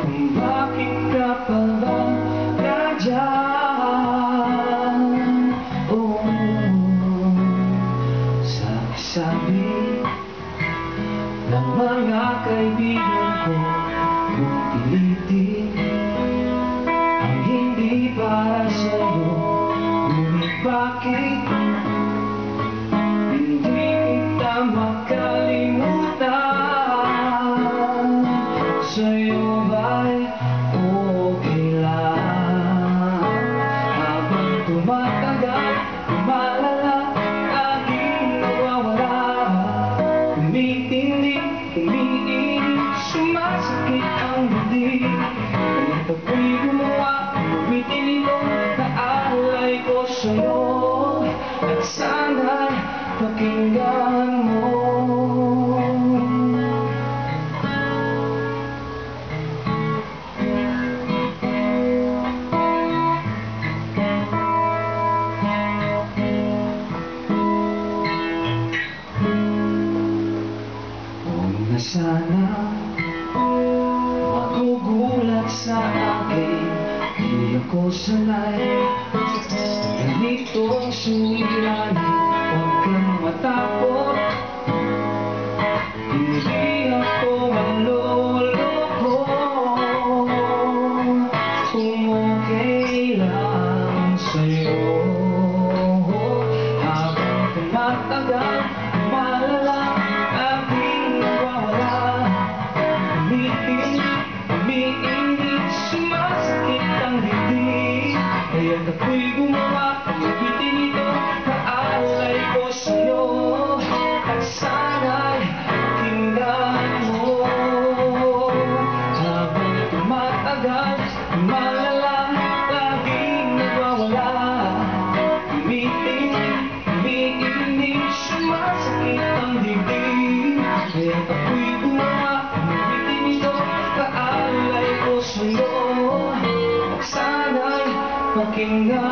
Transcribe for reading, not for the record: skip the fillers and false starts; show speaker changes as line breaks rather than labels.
Kung bakit ka pala nadyan, oh, sabi-sabi ng mga kaibigan ko, kung pilitin ang hindi para sa'yo, ngunit bakit hindi kita makalimutan? Sa'yo ba'y okay lang? Habang tumatagal, lumalala, laging nawawala, tumitindi, umiinit, sumasakit ang dibdib. Kaya't ako'y gumawa, umitin ito na alay ko sa'yo, at sana'y pakinggan mo. Sana magugulat sa akin, di ako sanay ganitong suliranin. Huwag kang matakot, hindi ako manloloko. Kung okay lang sa'yo, habang tumatagal, malala, umiinit, sumasakit ang dibdib. Kaya't ako'y gumawa, umitin ito na alay ko sa'yo, at sana'y pakinggan mo. Habang tumatagal, malala, laging nagwawala, umiinit, sumasakit ang dibdib. Kaya't ako'y gumawa, pakinggan